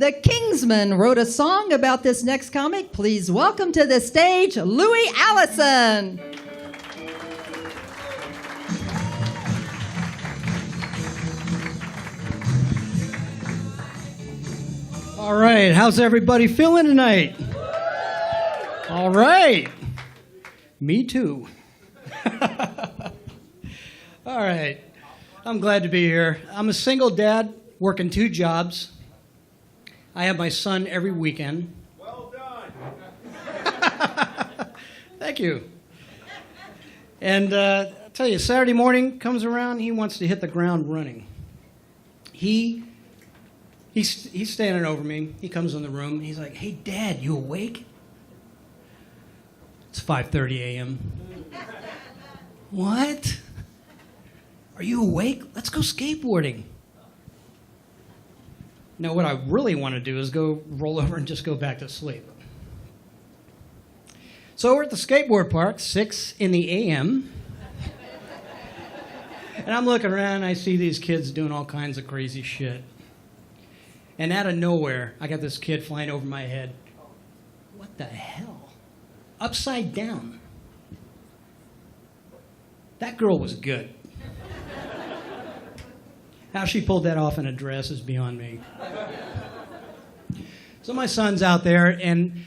The Kingsmen wrote a song about this next comic. Please welcome to the stage, Louie Allison. All right, how's everybody feeling tonight? All right. Me too. All right. I'm glad to be here. I'm a single dad working 2 jobs. I have my son every weekend. Well done. Thank you. And I'll tell you, Saturday morning comes around, he wants to hit the ground running. He's standing over me. He comes in the room. He's like, "Hey, Dad, you awake?" It's 5:30 a.m. What? Are you awake? Let's go skateboarding. Now, what I really want to do is go roll over and just go back to sleep. So we're at the skateboard park, 6 in the a.m. And I'm looking around, and I see these kids doing all kinds of crazy shit. And out of nowhere, I got this kid flying over my head. What the hell? Upside down. That girl was good. How she pulled that off in a dress is beyond me. So my son's out there, and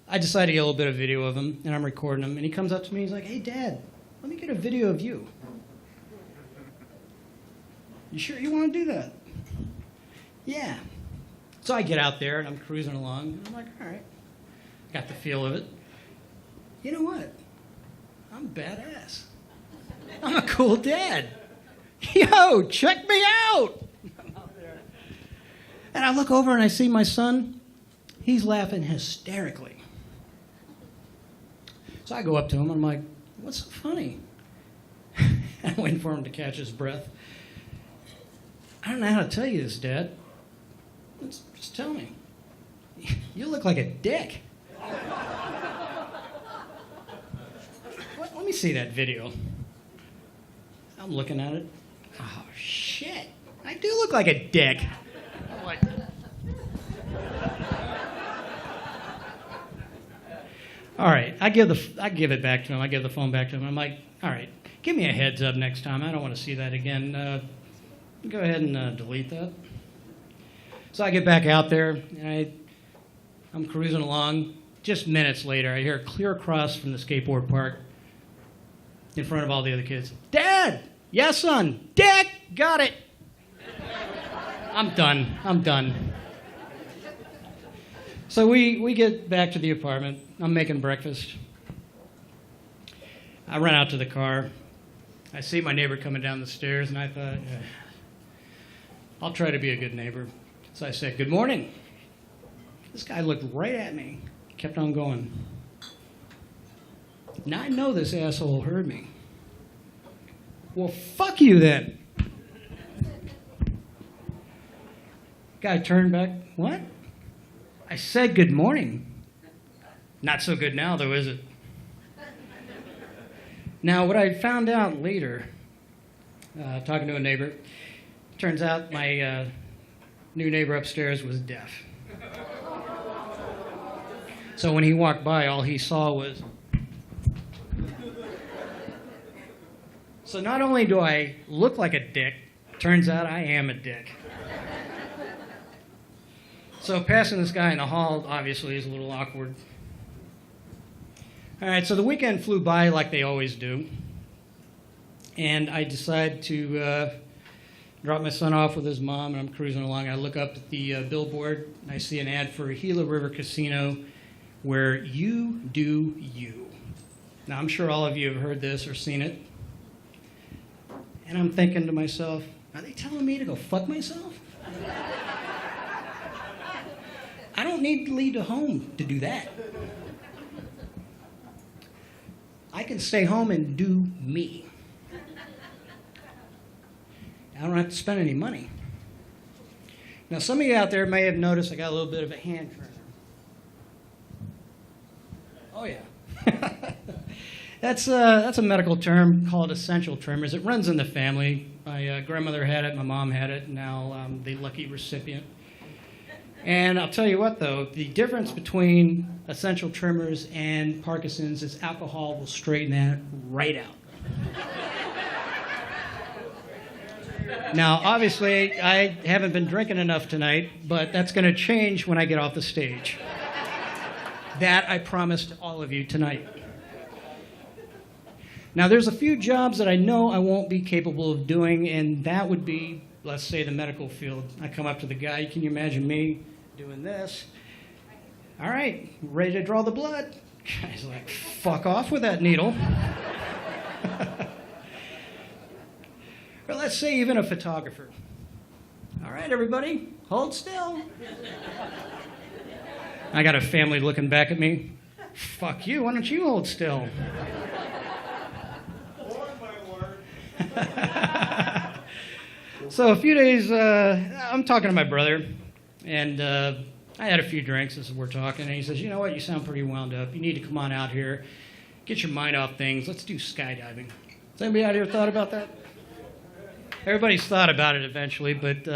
I decided to get a little bit of video of him, and I'm recording him. And he comes up to me, he's like, "Hey, Dad, let me get a video of you." "You sure you want to do that?" "Yeah." So I get out there, and I'm cruising along. And I'm like, all right. Got the feel of it. You know what? I'm badass. I'm a cool dad. Yo, check me out. I'm out there. And I look over, and I see my son. He's laughing hysterically. So I go up to him, and I'm like, "What's so funny?" I'm waiting for him to catch his breath. "I don't know how to tell you this, Dad. Just tell me. You look like a dick." Let me see that video. I'm looking at it. Oh, shit. I do look like a dick. I'm like, all right, I give it back to him. I give the phone back to him. I'm like, all right, give me a heads up next time. I don't want to see that again. Go ahead and delete that. So I get back out there, and I'm cruising along. Just minutes later, I hear clear across from the skateboard park in front of all the other kids, "Dad! Yes, son! Dad! Got it!" I'm done. So we get back to the apartment. I'm making breakfast. I run out to the car. I see my neighbor coming down the stairs, and I thought, I'll try to be a good neighbor. So I said, "Good morning." This guy looked right at me, kept on going. Now I know this asshole heard me. "Well, fuck you then." Guy turned back. "What?" "I said good morning." "Not so good now, though, is it?" Now, what I found out later, talking to a neighbor, turns out my new neighbor upstairs was deaf. So when he walked by, all he saw was... So not only do I look like a dick, turns out I am a dick. So passing this guy in the hall obviously is a little awkward. All right, so the weekend flew by like they always do. And I decide to drop my son off with his mom, and I'm cruising along. I look up at the billboard, and I see an ad for Gila River Casino where you do you. Now, I'm sure all of you have heard this or seen it. And I'm thinking to myself, are they telling me to go fuck myself? I don't need to leave the home to do that. I can stay home and do me. I don't have to spend any money. Now, some of you out there may have noticed I got a little bit of a hand turner. Oh, yeah. That's a medical term called essential tremors. It runs in the family. My grandmother had it, my mom had it, now I'm the lucky recipient. And I'll tell you what, though, the difference between essential tremors and Parkinson's is alcohol will straighten that right out. Now, obviously, I haven't been drinking enough tonight, but that's going to change when I get off the stage. That I promised all of you tonight. Now, there's a few jobs that I know I won't be capable of doing, and that would be, let's say, the medical field. I come up to the guy, can you imagine me doing this? All right, ready to draw the blood? Guy's like, fuck off with that needle. Or let's say even a photographer. All right, everybody, hold still. I got a family looking back at me. Fuck you, why don't you hold still? So a few days, I'm talking to my brother, and I had a few drinks as we're talking, and he says, you know what, you sound pretty wound up. You need to come on out here, get your mind off things. Let's do skydiving. Has anybody out here thought about that? Everybody's thought about it eventually, but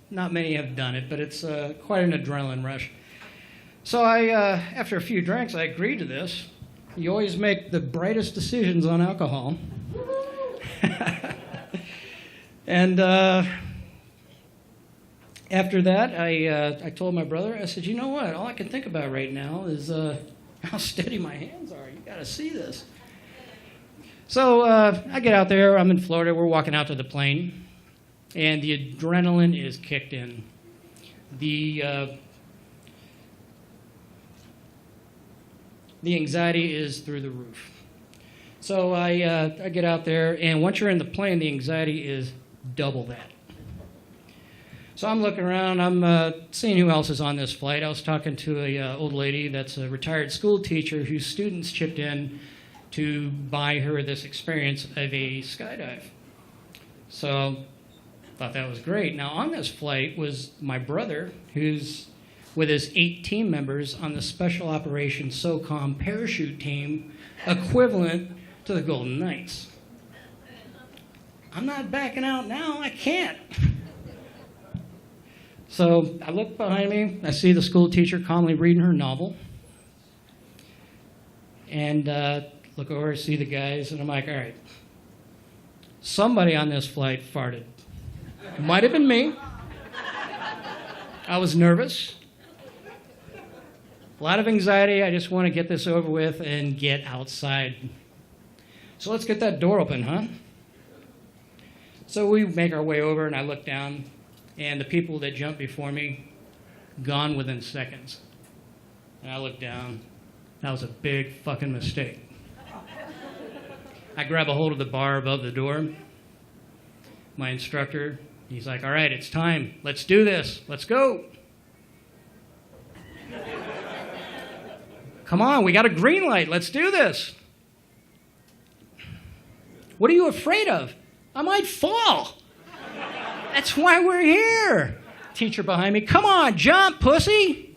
not many have done it, but it's quite an adrenaline rush. So after a few drinks, I agreed to this. You always make the brightest decisions on alcohol. And after that, I told my brother, I said, you know what, all I can think about right now is how steady my hands are. You got to see this. So I get out there, I'm in Florida, we're walking out to the plane, and the adrenaline is kicked in. The anxiety is through the roof. So I get out there, and once you're in the plane, the anxiety is double that. So I'm looking around, I'm seeing who else is on this flight. I was talking to a old lady that's a retired school teacher whose students chipped in to buy her this experience of a skydive. So I thought that was great. Now on this flight was my brother, who's with his 8 team members on the Special Operations SOCOM parachute team, equivalent to the Golden Knights. I'm not backing out now, I can't. So I look behind me, I see the school teacher calmly reading her novel, and look over, see the guys, and I'm like, all right, somebody on this flight farted. Might have been me. I was nervous. A lot of anxiety, I just want to get this over with and get outside. So let's get that door open, huh? So we make our way over, and I look down, and the people that jumped before me, gone within seconds. And I look down, that was a big fucking mistake. I grab a hold of the bar above the door. My instructor, he's like, all right, it's time. Let's do this. Let's go. Come on, we got a green light. Let's do this. What are you afraid of? I might fall. That's why we're here. Teacher behind me, come on, jump, pussy.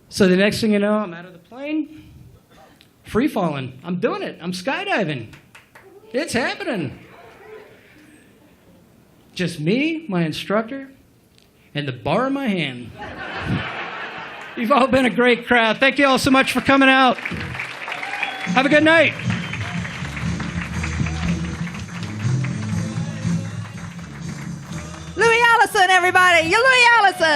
So the next thing you know, I'm out of the plane, free falling. I'm doing it. I'm skydiving. It's happening. Just me, my instructor, and the bar in my hand. You've all been a great crowd. Thank you all so much for coming out. Have a good night. Louie Allison, everybody. You're Louie Allison.